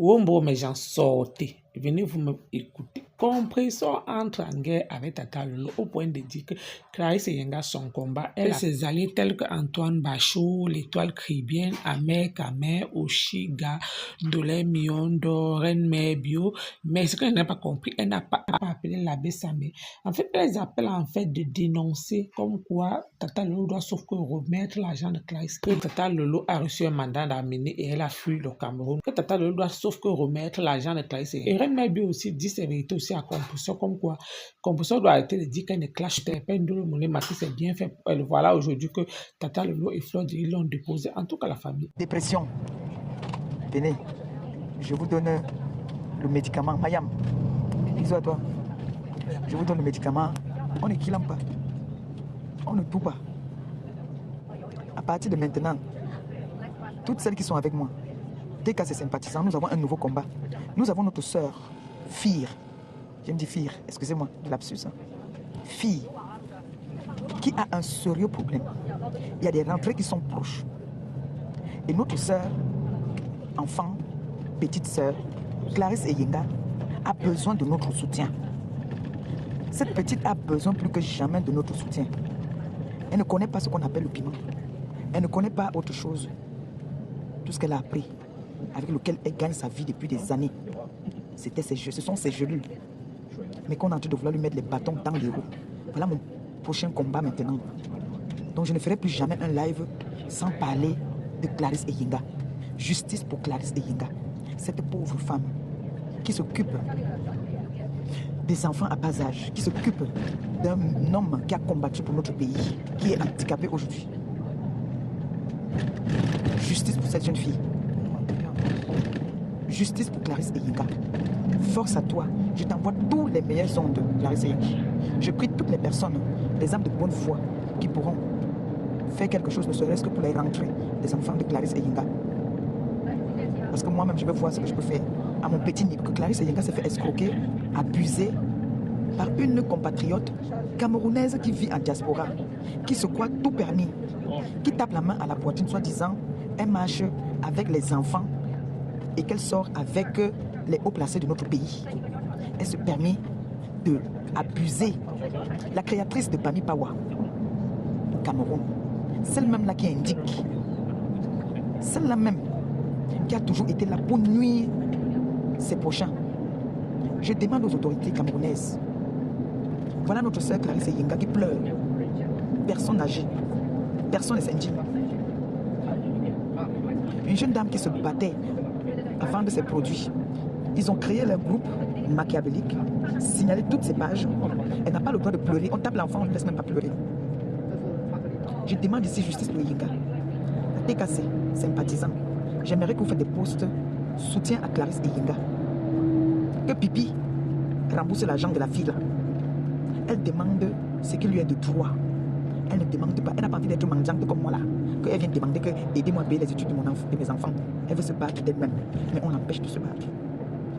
Wombo, mes gens, sortez. Venez vous me écouter. Compréhension entre en guerre avec Tata Lolo au point de dire que Clarisse Yenga, son combat, elle a ses alliés tels que Antoine Bachot, l'Étoile Caribéenne, Amer Kamer, Oshiga, Dolé Miondo, Reine Mère Bio. Mais ce qu'elle n'a pas compris, elle n'a pas appelé l'abbé Samé. En fait, elle les appelle en fait de dénoncer comme quoi Tata Lolo doit sauf que remettre l'argent de Clarisse. Que Tata Lolo a reçu un mandat d'amener et elle a fui le Cameroun. Que Tata Lolo doit sauf que remettre l'argent de Clarisse. Et Reine Mère Bio aussi dit ses vérités aussi à Composition, comme quoi Composition doit arrêter de dire qu'elle ne clash pas. Pendolo Moulé Maki c'est bien fait. Voilà aujourd'hui que Tata Lolo et Fleur ils l'ont déposé, en tout cas la famille. Dépression. Venez, je vous donne le médicament Mayam. Bisous à toi. Je vous donne le médicament. On ne kilame pas. On ne tout pas. À partir de maintenant, toutes celles qui sont avec moi, dès qu'à ces sympathisants, nous avons un nouveau combat. Nous avons notre sœur, Fille. Je me dis Fille, excusez-moi, lapsus. Fille, qui a un sérieux problème. Il y a des rentrées qui sont proches. Et notre sœur, enfant, petite sœur, Clarisse Yenga, a besoin de notre soutien. Cette petite a besoin plus que jamais de notre soutien. Elle ne connaît pas ce qu'on appelle le piment. Elle ne connaît pas autre chose. Tout ce qu'elle a appris, avec lequel elle gagne sa vie depuis des années, ce sont ses gelules. Mais qu'on est en train de vouloir lui mettre les bâtons dans les roues. Voilà mon prochain combat maintenant. Donc je ne ferai plus jamais un live sans parler de Clarisse Yenga. Justice pour Clarisse Yenga. Cette pauvre femme qui s'occupe des enfants à bas âge, qui s'occupe d'un homme qui a combattu pour notre pays, qui est handicapé aujourd'hui. Justice pour cette jeune fille. Justice pour Clarisse Yenga. Force à toi. Je t'envoie tous les meilleurs ondes, Clarisse Yenga. Je prie toutes les personnes, les âmes de bonne foi, qui pourront faire quelque chose, ne serait-ce que pour les rentrées des enfants de Clarisse Yenga. Parce que moi-même, je veux voir ce que je peux faire à mon petit niveau. Que Clarisse Yenga s'est fait escroquer, abuser par une compatriote camerounaise qui vit en diaspora, qui se croit tout permis, qui tape la main à la poitrine, soi-disant, elle marche avec les enfants et qu'elle sort avec les hauts placés de notre pays. Elle se permet d'abuser la créatrice de Bami Pawa au Cameroun. Celle-même là qui indique, celle-là même qui a toujours été là pour nuire ses prochains. Je demande aux autorités camerounaises. Voilà notre sœur Clarisse Yenga qui pleure. Personne n'agit. Personne ne s'indigne. Une jeune dame qui se battait à vendre ses produits. Ils ont créé leur groupe machiavélique, signalé toutes ses pages. Elle n'a pas le droit de pleurer. On tape l'enfant, on ne laisse même pas pleurer. Je demande ici justice pour Yenga. TKC, sympathisant. J'aimerais que vous fassiez des posts soutien à Clarisse Yenga. Que Pipi rembourse l'argent de la fille là. Elle demande ce qui lui est de droit. Elle ne demande pas. Elle n'a pas envie d'être mendiante comme moi là. Qu'elle vient demander que aidez-moi à payer les études de mes enfants. Elle veut se battre d'elle-même. Mais on l'empêche de se battre.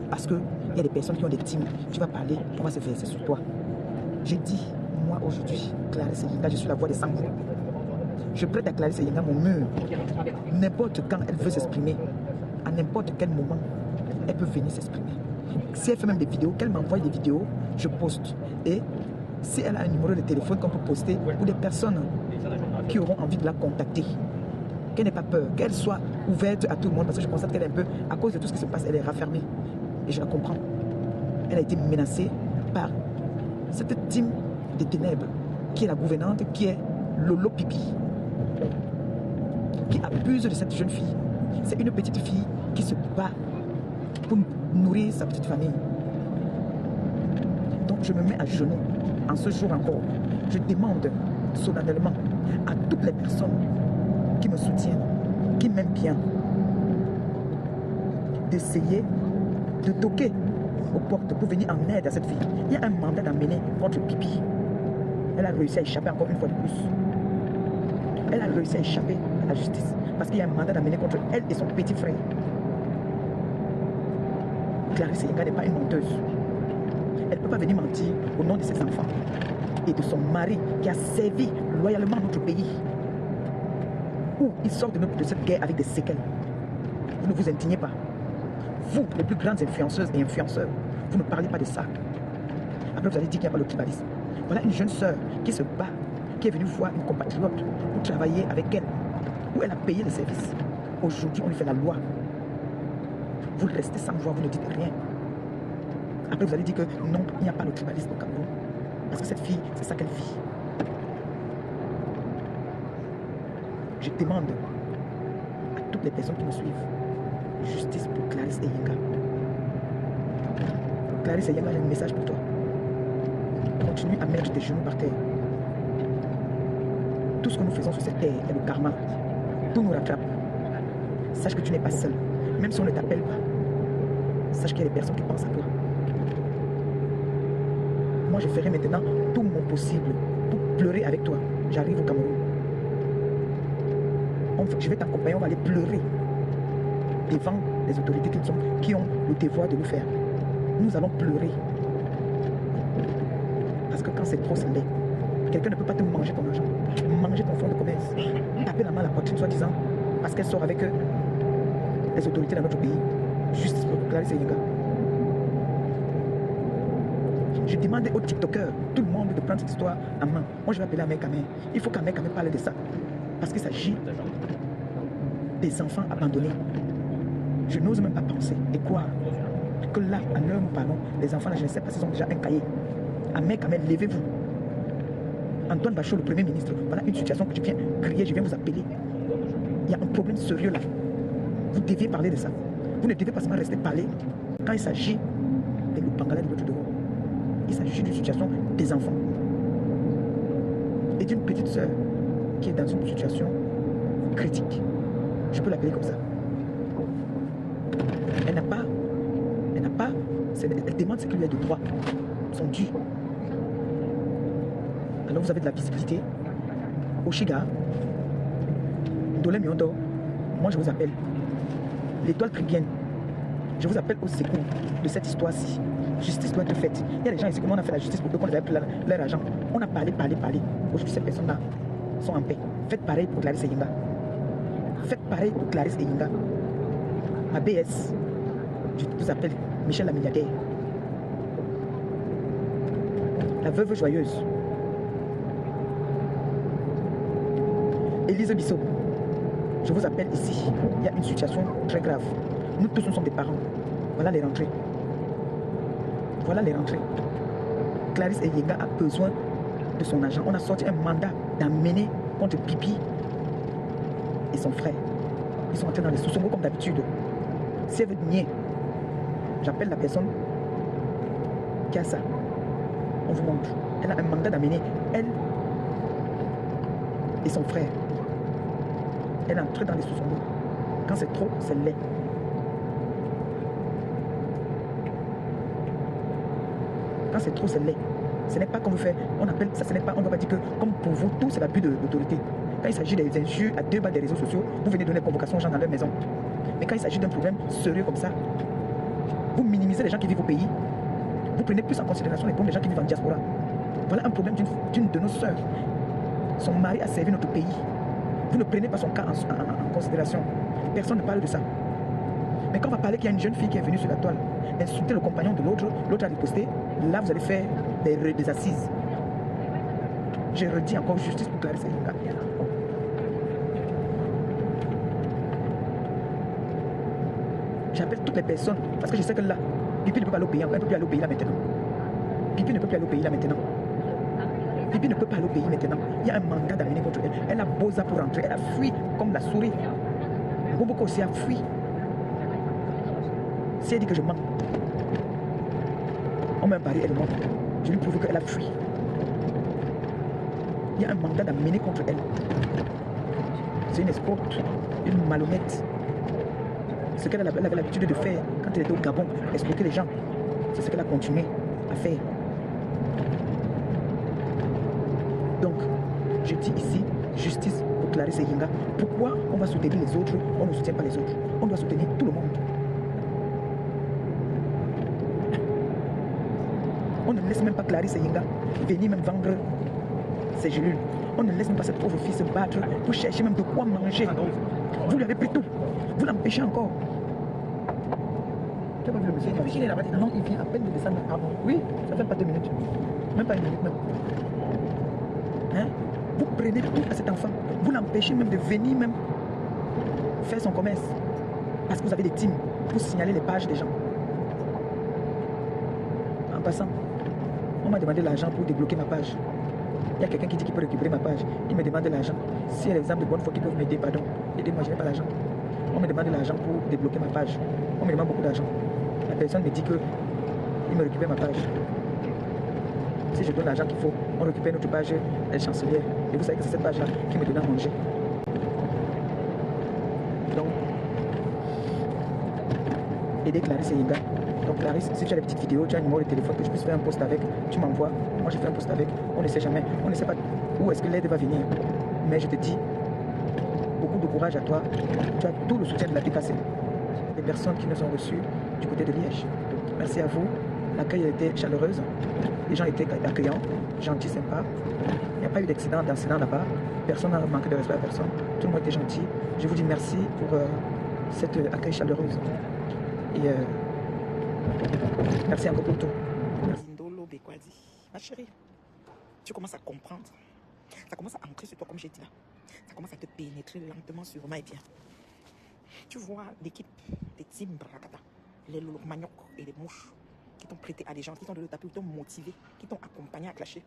Parce qu'il y a des personnes qui ont des teams. Tu vas parler, on va se verser sur toi. J'ai dit, moi aujourd'hui, Clarisse Yenga, je suis la voix des sans-voix. Je prête à Clarisse Yenga mon mur. N'importe quand elle veut s'exprimer, à n'importe quel moment, elle peut venir s'exprimer. Si elle fait même des vidéos, qu'elle m'envoie des vidéos, je poste. Et si elle a un numéro de téléphone qu'on peut poster pour des personnes qui auront envie de la contacter, qu'elle n'ait pas peur, qu'elle soit ouverte à tout le monde, parce que je constate qu'elle est un peu, à cause de tout ce qui se passe, elle est raffermée. Et je la comprends. Elle a été menacée par cette team des ténèbres, qui est la gouvernante, qui est Lolo Pipi, qui abuse de cette jeune fille. C'est une petite fille qui se bat pour nourrir sa petite famille. Donc je me mets à genoux en ce jour encore. Je demande solennellement à toutes les personnes qui me soutiennent, qui m'aiment bien, d'essayer de toquer aux portes pour venir en aide à cette fille. Il y a un mandat d'amener contre Pipi. Elle a réussi à échapper encore une fois de plus. Elle a réussi à échapper à la justice parce qu'il y a un mandat d'amener contre elle et son petit frère. Clarisse Yenga n'est pas une menteuse. Elle ne peut pas venir mentir au nom de ses enfants et de son mari qui a servi loyalement notre pays. Où il sort de cette guerre avec des séquelles. Vous ne vous indignez pas. Vous, les plus grandes influenceuses et influenceurs, vous ne parlez pas de ça. Après, vous allez dire qu'il n'y a pas le tribalisme. Voilà une jeune sœur qui se bat, qui est venue voir une compatriote pour travailler avec elle, où elle a payé le service. Aujourd'hui, on lui fait la loi. Vous restez sans voix, vous ne dites rien. Après, vous allez dire que non, il n'y a pas le tribalisme au Cameroun. Parce que cette fille, c'est ça qu'elle vit. Je demande à toutes les personnes qui me suivent, justice pour Clarisse Eyenga. Clarisse Eyenga, j'ai un message pour toi. Continue à mettre tes genoux par terre. Tout ce que nous faisons sur cette terre est le karma. Tout nous rattrape. Sache que tu n'es pas seul. Même si on ne t'appelle pas, sache qu'il y a des personnes qui pensent à toi. Moi, je ferai maintenant tout mon possible pour pleurer avec toi. J'arrive au Cameroun. Je vais t'accompagner, on va aller pleurer devant les autorités qui ont le devoir de nous faire. Nous allons pleurer. Parce que quand c'est trop, c'est laid. Quelqu'un ne peut pas te manger ton argent, manger ton fonds de commerce, taper la main à la poitrine, soi-disant, parce qu'elle sort avec les autorités dans notre pays. Justice pour Clarisse Eyenga. Je demande aux TikTokers, tout le monde, de prendre cette histoire en main. Moi, je vais appeler Ahmed Kamé. Il faut qu'Ahmed Kamé parle de ça. Parce qu'il s'agit des enfants abandonnés. Je n'ose même pas penser et croire que là, à l'heure où nous parlons, les enfants, là, je ne sais pas s'ils ont déjà un cahier. Ahmed Kamé, levez-vous. Antoine Bachot, le Premier ministre, voilà une situation que je viens crier, je viens vous appeler. Il y a un problème sérieux là. Vous deviez parler de ça. Vous ne devez pas seulement rester parler quand il s'agit de le Bangala de l'autre dehors. Il s'agit d'une situation des enfants. Et d'une petite sœur qui est dans une situation critique. Je peux l'appeler comme ça. Elle n'a pas, elle demande ce qu'il lui a de droit, son dû. Alors vous avez de la visibilité. Oshiga, Ndolé Miondo, moi je vous appelle. L'étoile trigienne, je vous appelle au secours de cette histoire-ci. Justice doit être faite. Il y a des gens ici, on a fait la justice pour eux, qu'on avait pris leur argent. On a parlé. Aujourd'hui, ces personnes-là sont en paix. Faites pareil pour Clarisse Eyenga. Faites pareil pour Clarisse Eyenga. Ma BS, je vous appelle Michel la milliardaire. La veuve joyeuse. Élise Bissot, je vous appelle ici. Il y a une situation très grave. Nous tous, nous sommes des parents. Voilà les rentrées. Voilà les rentrées. Clarisse Eyenga a besoin de son argent. On a sorti un mandat d'amener contre Pipi et son frère. Ils sont entrés dans les sous-sombres comme d'habitude. Si elle veut nier, j'appelle la personne qui a ça. On vous montre. Elle a un mandat d'amener elle et son frère. Elle est entrée dans les sous-sombres. Quand c'est trop, c'est laid. Quand c'est trop, c'est laid. Ce n'est pas comme vous faites, on appelle ça, ce n'est pas, on ne va pas dire que, comme pour vous, tout c'est l'abus d'autorité. Quand il s'agit des injures à 2 balles des réseaux sociaux, vous venez donner convocation aux gens dans leur maison. Mais quand il s'agit d'un problème sérieux comme ça, vous minimisez les gens qui vivent au pays. Vous prenez plus en considération les problèmes des gens qui vivent en diaspora. Voilà un problème d'une de nos sœurs. Son mari a servi notre pays. Vous ne prenez pas son cas en considération. Personne ne parle de ça. Mais quand on va parler qu'il y a une jeune fille qui est venue sur la toile, insulter le compagnon de l'autre, l'autre a riposté, là vous allez faire des assises. Je redis encore justice pour Clarisse Eyenga. J'appelle toutes les personnes, parce que je sais que là, Pipi ne peut pas aller au pays, elle ne peut plus aller au pays là maintenant. Pipi ne peut plus aller au pays là maintenant. Pipi ne peut pas aller au pays maintenant. Il y a un mandat d'amener contre elle. Elle a beau ça pour rentrer. Elle a fui comme la souris. Boboko aussi a fui. Si elle dit que je mens, on m'a parlé, elle ment. Je lui prouve qu'elle a fui. Il y a un mandat d'amener contre elle. C'est une escroque, une malhonnête. Ce qu'elle avait l'habitude de faire quand elle était au Gabon, escroquer les gens. C'est ce qu'elle a continué à faire. Donc, je dis ici, justice pour Clarisse Eyenga. Pourquoi on va soutenir les autres, on ne soutient pas les autres? On doit soutenir tout le monde. On ne laisse même pas Clarisse Eyenga venir même vendre ses gélules. On ne laisse même pas cette pauvre fille se battre pour chercher même de quoi manger. Vous lui avez pris tout. Vous l'empêchez encore. Tu as pas vu le monsieur? Depuis qu'il est là-bas, Non, il vient à peine de descendre. Ah bon? Oui, ça fait pas 2 minutes. Même pas 1 minute même. Hein? Vous prenez tout à cet enfant. Vous l'empêchez même de venir même faire son commerce. Parce que vous avez des teams pour signaler les pages des gens. En passant, on m'a demandé l'argent pour débloquer ma page. Il y a quelqu'un qui dit qu'il peut récupérer ma page. Il me demande de l'argent. Si il y a des exemples de bonne foi qui peuvent m'aider, pardon, aidez-moi, je n'ai pas l'argent. On me demande de l'argent pour débloquer ma page. On me demande beaucoup d'argent. La personne me dit que il me récupère ma page. Si je donne l'argent qu'il faut, on récupère notre page, elle est chancelière. Et vous savez que c'est cette page-là qui me donne à manger. Donc, aider Clarisse et Inga. Donc Clarisse, si tu as des petites vidéos, tu as un numéro de téléphone que je puisse faire un post avec, tu m'envoies. Moi je fais un post avec. On ne sait jamais. On ne sait pas où est-ce que l'aide va venir. Mais je te dis, beaucoup de courage à toi. Tu as tout le soutien de la PKC. Les personnes qui nous ont reçus du côté de Liège. Merci à vous. L'accueil était chaleureuse. Les gens étaient accueillants, gentils, sympas. Il n'y a pas eu d'incident là-bas. Personne n'a manqué de respect à personne. Tout le monde était gentil. Je vous dis merci pour cet accueil chaleureuse. Et merci encore pour tout. Ndolo Bekwadi. Ma chérie, tu commences à comprendre. Ça commence à entrer sur toi, comme j'ai dit là. Ça commence à te pénétrer lentement, sûrement et bien. Tu vois l'équipe des teams Brakata, les Lolok et les mouches qui t'ont prêté à des gens, qui t'ont donné le tapis, qui t'ont motivé, qui t'ont accompagné à clasher.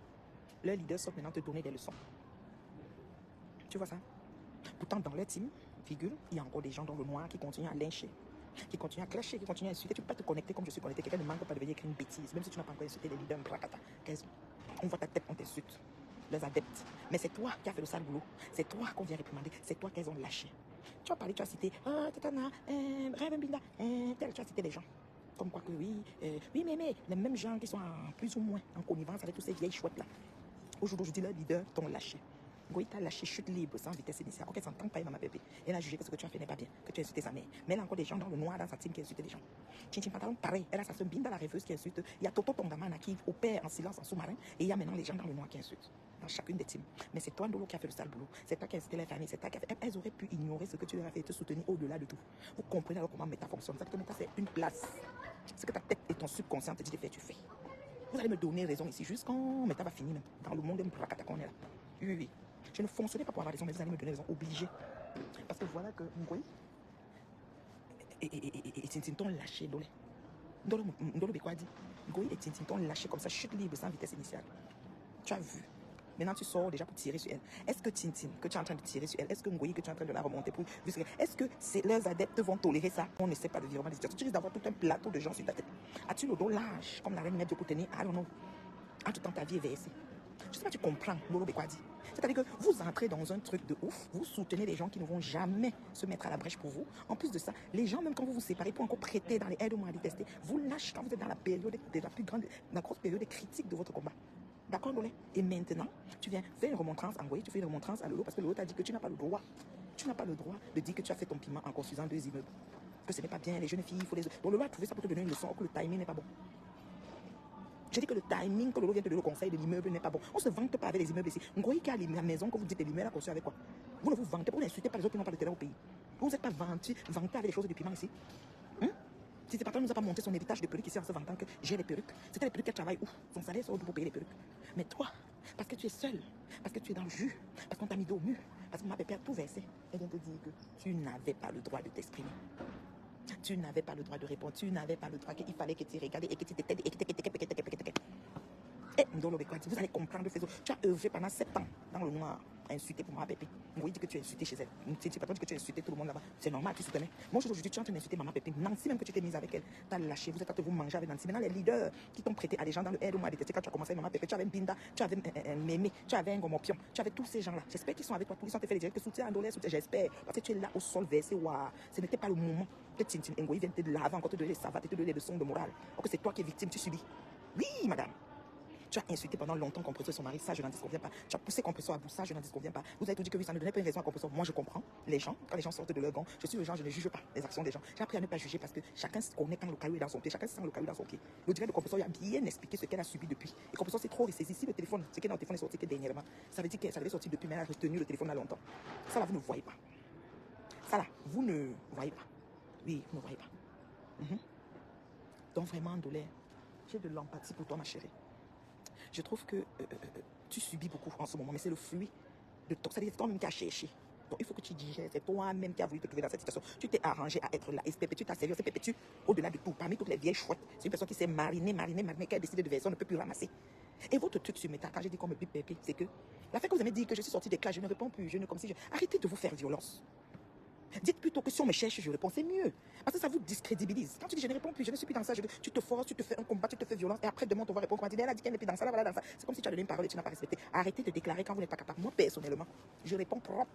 Leurs leaders sont maintenant te donner des leçons. Tu vois ça? Pourtant, dans leur team, figure, il y a encore des gens dans le noir qui continuent à lyncher, qui continuent à clasher, qui continuent à insulter. Tu ne peux pas te connecter comme je suis connecté. Quelqu'un ne manque pas de venir écrire une bêtise, même si tu n'as pas encore insulté les leaders Brakata. On voit ta tête, on t'insulte. Leurs adeptes. Mais c'est toi qui as fait le sale boulot. C'est toi qu'on vient réprimander. C'est toi qu'elles ont lâché. Tu as parlé, tu as cité, Tatana, Rêve-Binda, tu as cité des gens. Comme quoi que oui, oui, mais les mêmes gens qui sont en plus ou moins en connivence avec tous ces vieilles chouettes là. Aujourd'hui, leurs leaders t'ont lâché. Goï t'a lâché chute libre sans vitesse initiale. Ok, s'entend pas, maman bébé. Elle a jugé que ce que tu as fait n'est pas bien, que tu as insulté sa mère. Mais elle a encore des gens dans le noir dans sa team qui insultent des gens. Chinchin Pantalon, pareil. Elle a sa sœur Binda, la rêveuse, qui insulte. Il y a Toto Tondamana qui opère en silence en sous-marin. Et il y a maintenant les gens dans le noir qui insultent. Dans chacune des teams. Mais c'est toi, Ndolo, qui a fait le sale boulot. C'est toi qui a incité les familles. C'est toi qui a fait. Elles auraient pu ignorer ce que tu leur as fait et te soutenir au-delà de tout. Vous comprenez alors comment Meta fonctionne. C'est que Meta, c'est une place. Ce que ta tête et ton subconscient te dit de faire, tu fais. Vous allez me donner raison ici, jusqu'à Meta va finir même. Dans le monde de Mbrakata qu'on est là. Oui, oui. Je ne fonctionnais pas pour avoir raison, mais vous allez me donner raison, obligé. Parce que voilà que Ngoï et Tintin t'ont lâché, Ndolo. Ndolo Bekwa dit, Ngoï et Tintin t'ont lâché comme ça, chute libre, sans vitesse initiale. Tu as vu. Maintenant, tu sors déjà pour tirer sur elle. Est-ce que Tintin, que tu es en train de tirer sur elle, est-ce que Ngoï, que tu es en train de la remonter pour... Est-ce que leurs adeptes vont tolérer ça? On ne sait pas de virement de situation. Tu risques d'avoir tout un plateau de gens sur ta tête. As-tu le dos large, comme la reine Médio pour tenir? I don't know. En tout temps, ta vie est versée. Je sais pas, tu comprends, Ndolo Bekwa dit. C'est-à-dire que vous entrez dans un truc de ouf, vous soutenez les gens qui ne vont jamais se mettre à la brèche pour vous. En plus de ça, les gens, même quand vous vous séparez pour encore prêter dans les aides au moins à détester, vous lâchez quand vous êtes dans la période de la plus grande, la grosse période critique de votre combat. D'accord, Ndolé? Et maintenant, tu viens faire une remontrance en Goï, tu fais une remontrance à Lolo parce que Lolo t'a dit que tu n'as pas le droit. Tu n'as pas le droit de dire que tu as fait ton piment en construisant 2 immeubles. Que ce n'est pas bien, les jeunes filles, il faut les... Donc Lolo a trouvé ça pour te donner une leçon, que le timing n'est pas bon. Je dis que le timing que Lolo vient te donner le conseil de l'immeuble n'est pas bon. On ne se vante pas avec les immeubles ici. Ngoï qui a la maison que vous dites l'immeuble a construit avec quoi? Vous ne vous vantez pas, vous n'insultez pas les autres qui n'ont pas de terrain au pays. Vous n'êtes pas vanté avec les choses de piment ici. Si tes patrons ne nous a pas monté son héritage de perruques ici en se vantant que j'ai les perruques, c'était les perruques qu'elle travaille où? Son salaire sort pour payer les perruques. Mais toi, parce que tu es seul, parce que tu es dans le jus, parce qu'on t'a mis dos au mur, parce que ma pépère a tout versé, elle vient te dire que tu n'avais pas le droit de t'exprimer. Tu n'avais pas le droit de répondre, tu n'avais pas le droit qu'il fallait que tu regardes et que tu t'étais. Et Ndolo Bekwa dit, vous allez comprendre ces autres. Tu as œuvré pendant 7 ans dans le noir à insulter pour moi, Pépé. Ngoï dit que tu as insulté chez elle. Tu pas dit que tu as insulté tout le monde là-bas. C'est normal, tu soutenais. Moi, aujourd'hui, tu es en train d'insulter maman Pépé. Nancy, même que tu t'es mise avec elle, tu as lâché. Vous êtes en train de vous manger avec Nancy. Maintenant, les leaders qui t'ont prêté à des gens dans le air, quand tu as commencé avec maman Pépé, tu avais Binda, tu avais Mémé, tu avais un Gomopion, tu avais tous ces gens-là. J'espère qu'ils sont avec toi pour qu'ils sont te faire les directs que soutien Ndolé, soutien. J'espère. Parce que tu es là au sol versé. Waouh. Ce n'était pas le moment que Tintin Ngoï vienne te laver encore, te donner les savates, te donner des leçons de morale. Or que c'est toi qui es victime, tu subis. Oui, madame. Tu as insulté pendant longtemps Compresseur et son mari, ça je n'en disconviens pas. Tu as poussé Compresseur à bout, ça je n'en disconviens pas. Vous avez tout dit que oui, ça ne donnait pas une raison à Compresseur. Moi je comprends les gens, quand les gens sortent de leur gant, je suis le genre, je ne juge pas les actions des gens. J'ai appris à ne pas juger parce que chacun se connaît quand le caillou est dans son pied, chacun sent le caillou dans son pied. Le direct de Compresseur a bien expliqué ce qu'elle a subi depuis. Et Compresseur c'est trop ressaisi. Si le téléphone, ce qui est dans le téléphone est sorti que dernièrement, ça veut dire que ça devait sortir depuis, mais elle a retenu le téléphone là longtemps. Ça là, vous ne voyez pas. Ça là, vous ne voyez pas. Oui, vous ne voyez pas. donc vraiment, Ndolé, j'ai de l'empathie pour toi, ma chérie. Je trouve que tu subis beaucoup en ce moment, mais c'est le fruit de ton... C'est toi-même qui as cherché. Donc il faut que tu digères. C'est toi-même qui as voulu te trouver dans cette situation. Tu t'es arrangé à être là. Et tu t'as servi. C'est tu, au-delà de tout, parmi toutes les vieilles chouettes, c'est une personne qui s'est marinée, qui a décidé de verser, on ne peut plus ramasser. Et votre truc sur Meta, quand j'ai dit qu'on me pipe pépé, c'est que la fait que vous avez dit que je suis sortie des classes, je ne réponds plus, Arrêtez de vous faire violence. Dites plutôt que si on me cherche, je réponds, c'est mieux. Parce que ça vous discrédibilise. Quand tu dis je ne réponds plus, je ne suis plus dans ça, tu te forces, tu te fais un combat, tu te fais violence, et après demain on va répondre, elle a dit qu'elle n'est plus dans ça, là, voilà, dans ça. C'est comme si tu as donné une parole et tu n'as pas respecté. Arrêtez de déclarer quand vous n'êtes pas capable. Moi, personnellement, je réponds propre.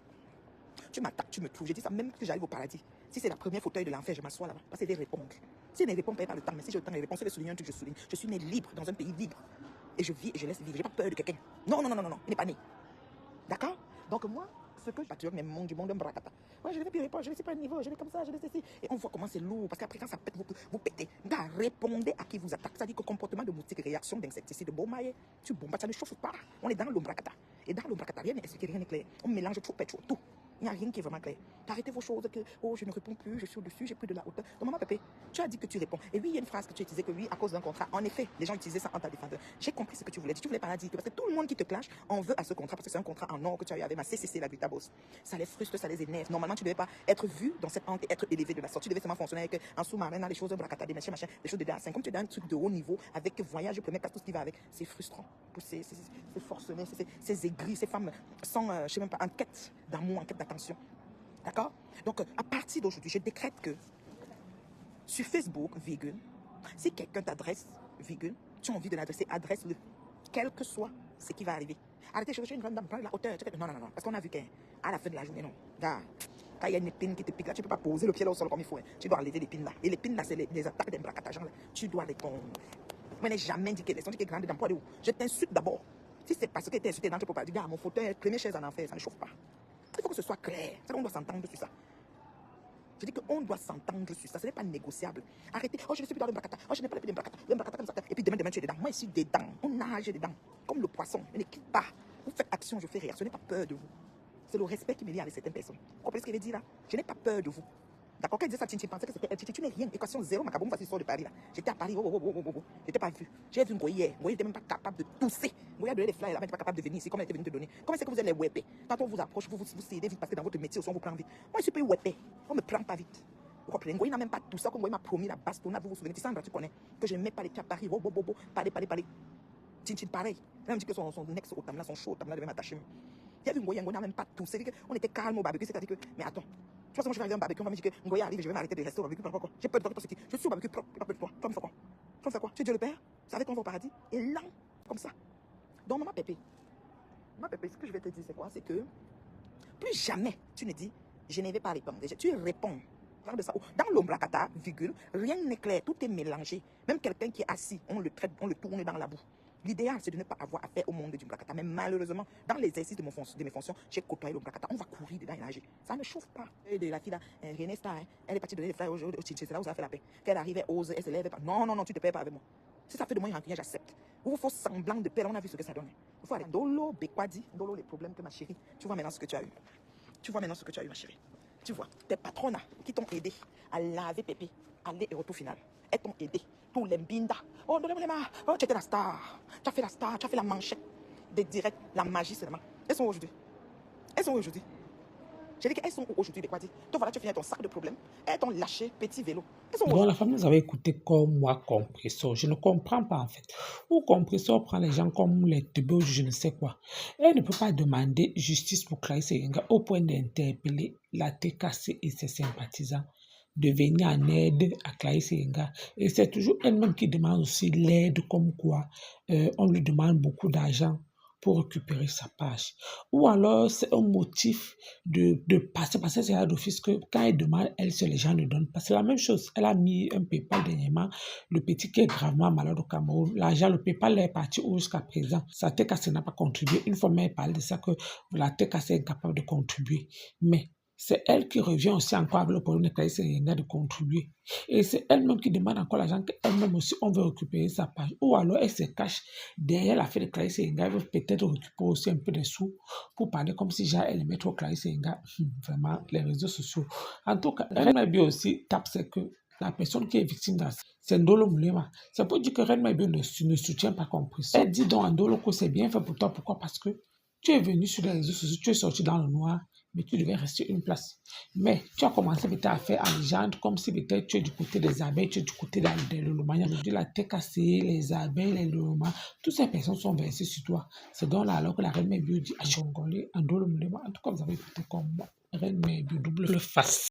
Tu m'attaques, tu me trouves. J'ai dit ça même que j'arrive au paradis. Si c'est la première fauteuil de l'enfer, je m'assois là-bas. Parce que c'est des répondre. Si elle ne répond pas le temps, mais si j'ai le temps de répondre, c'est de souligner un truc, je souligne. Je suis né libre, dans un pays libre. Et je vis et je laisse vivre. J'ai pas peur de quelqu'un. Non, il n'est pas né. D'accord? Donc moi, ce que je patriote, mais mon du monde d'un bracata. Ouais, je ne vais plus répondre, je ne sais pas le niveau, je vais comme ça, je vais ceci. Et on voit comment c'est lourd, parce qu'après quand ça pète, vous pétez. Gars, répondez à qui vous attaque. Ça dit que comportement de moustique, réaction d'insecticide, de bombaye, tu bombes, ça ne chauffe pas. On est dans l'ombracata. Et dans l'ombracata, rien n'est expliqué, rien n'est clair. On mélange trop, tout. Il n'y a rien qui est vraiment clair. Arrêtez vos choses, que oh, je ne réponds plus, je suis au-dessus, j'ai pris de la hauteur. Donc, maman, Pépé, tu as dit que tu réponds. Et oui, il y a une phrase que tu utilisais que oui, à cause d'un contrat. En effet, les gens utilisaient ça en ta défense. J'ai compris ce que tu voulais dire. Tu voulais pas dire que parce que tout le monde qui te clash en veut à ce contrat, parce que c'est un contrat en or que tu as eu avec ma CCC, la Vita Boss. Ça les frustre, ça les énerve. Normalement, tu ne devais pas être vu dans cette hanque et être élevé de la sorte. Tu devais seulement fonctionner avec un sous-marin, dans les choses, un bracata, des machins, des choses de D5. Comme tu es dans un truc de haut niveau, avec voyage, premier classe, tout ce qui va avec, c'est frustrant. Ces forcenés, ces aigris, ces femmes sans, je sais même pas, en quête d'amour, en quête d'attention. D'accord? Donc, à partir d'aujourd'hui, je décrète que sur Facebook, si quelqu'un t'adresse, tu as envie de l'adresser, adresse-le. Quel que soit ce qui va arriver. Arrêtez de chercher une grande dame, prends la hauteur. Non. Parce qu'on a vu qu'à la fin de la journée, non. Gars, quand il y a une épine qui te pique là, tu ne peux pas poser le pied là au sol comme il faut. Hein. Tu dois enlever l'épine là. Et l'épine là, c'est les attaques des bracatages là. Tu dois répondre. Je n'ai jamais dit qu'elle est grande dame. Je t'insulte d'abord. Si c'est parce que tu es insulté dans, tu peux pas dire, gars, mon fauteuil, première chaise en enfer, ça ne chauffe pas. Il faut que ce soit clair. On doit s'entendre sur ça. Je dis qu'on doit s'entendre sur ça. Ce n'est pas négociable. Arrêtez. Oh, je ne suis plus dans le bracata. Oh, je n'ai pas le bracata. Le bracata comme ça. Et puis demain, tu es dedans. Moi, ici, dedans. On nage dedans. Comme le poisson. Mais ne quitte pas. Vous faites action, je fais réaction. Je n'ai pas peur de vous. C'est le respect qui me lie avec certaines personnes. Vous comprenez ce qu'elle veut dire là? Je n'ai pas peur de vous. D'accord? Quand elle disait ça, tu pensais que c'était elle. Tu n'es rien. Équation zéro. Ma kaboum, facile sort de Paris là. J'étais à Paris. Je n'étais pas vu. J'ai vu Ngoye. Ngoye n'était même pas capable de tousser. Ngoye a donné les flyers là, mais n'était pas capable de venir ici. Comme elle était venue te donner. Comment c'est que vous êtes les wépés? Quand on vous approche, vous cédez vite parce que dans votre métier, on vous prend vite. Moi, je suis pas wépé. On me prend pas vite. Vous comprenez? Ngoye n'a même pas tout ça. Comme Ngoye m'a promis la bastonnade, vous vous souvenez? Sandra, tu connais que je ne mets pas les pieds à Paris. Parler. Tintin pareil. Elle me dit que son ex au tam là, son chaud au tam là devait m'attacher. Il y a vu Ngoye n'a même pas tout. C'est-à-dire qu'on était calme au barbecue. C'est-à-dire que, mais attends. De toute façon, je vais arriver au barbecue, on va me dire que Ngoye arrive, je vais m'arrêter de rester au barbecue. Pourquoi? J'ai peur de toi que toi, je suis au barbecue propre, pas peur de toi. Toi, me fais quoi? Tu me fais quoi? Tu es Dieu le Père? C'est avec qu'on va au paradis? Et là, comme ça. Donc, maman Pépé, ce que je vais te dire, c'est quoi? C'est que plus jamais tu ne dis, je ne vais pas répondre. Tu réponds. De ça. Dans l'ombracata, rien n'est clair, tout est mélangé. Même quelqu'un qui est assis, on le traite, on le tourne dans la boue. L'idéal, c'est de ne pas avoir affaire au monde du bracata. Mais malheureusement, dans l'exercice de mes fonctions, j'ai côtoyé le bracata. On va courir dedans et nager. Ça ne chauffe pas. Et de la fille là, René Star, elle est partie donner les fleurs au Chinché. C'est là où ça a fait la paix. Qu'elle arrive, elle ose, elle se lève pas. Non, tu ne te paies pas avec moi. Si ça fait de moi un rien, j'accepte. Vous faut semblant de paix. On a vu ce que ça donne. Il faut aller. Dolo, Bekwadi, Dolo, les problèmes que ma chérie. Tu vois maintenant ce que tu as eu. Ma chérie. Tu vois, tes patrons qui t'ont aidé à laver Pépé, aller et retour final. Elles t'ont aidé. Tous les bindas. Oh, tu étais la star. Tu as fait la star, tu as fait la manchette des directs, la magie seulement. Elles sont où aujourd'hui? J'ai dit qu'elles sont où aujourd'hui, Bekwadi? Toi, voilà, tu finis ton sac de problèmes. Elles t'ont lâché, petit vélo. Elles sont où? Bon, la famille, vous avez écouté comme moi, Compressor. Je ne comprends pas en fait. Ou Compressor prend les gens comme les teubés ou je ne sais quoi. Elle ne peut pas demander justice pour Clarisse Yenga au point d'interpeller la TKC et ses sympathisants de venir en aide à Clarisse Yenga. Et c'est toujours elle-même qui demande aussi l'aide comme quoi on lui demande beaucoup d'argent pour récupérer sa page. Ou alors, c'est un motif de passer, parce que c'est là d'office que quand elle demande, elle, c'est les gens ne donnent pas. C'est la même chose. Elle a mis un PayPal dernièrement, le petit qui est gravement malade au Cameroun. L'argent, le PayPal est parti où jusqu'à présent. Sa TKC n'a pas contribué. Une fois, elle parle de ça, que la TKC est incapable de contribuer. Mais c'est elle qui revient aussi encore avec le problème de Clarisse Yenga de contribuer. Et c'est elle-même qui demande encore l'argent qu'elle-même aussi, on veut récupérer sa page. Ou alors elle se cache derrière la fête de Clarisse Yenga, elle veut peut-être récupérer aussi un peu de sous pour parler comme si elle aimait trop Clarisse Yenga. Vraiment, les réseaux sociaux. En tout cas, elle m'a bien aussi tape, c'est que la personne qui est victime c'est Ndolo Moulema. C'est pour dire que Reine Maïbio ne soutient pas Compression. Elle dit donc à Ndolo que c'est bien fait pour toi. Pourquoi? Parce que tu es venu sur les réseaux sociaux, tu es sorti dans le noir, mais tu devais rester une place. Mais tu as commencé peut-être à faire allégeante comme si peut-être tu es du côté des abeilles, tu es du côté des Lolomania. Aujourd'hui, la tête cassée, les abeilles, les Loloma, toutes ces personnes sont versées sur toi. C'est donc là alors que la Reine Maïbio dit à Jongolé, Ndolo Moulema, en tout cas, vous avez écouté comme moi. Reine Maïbio double face.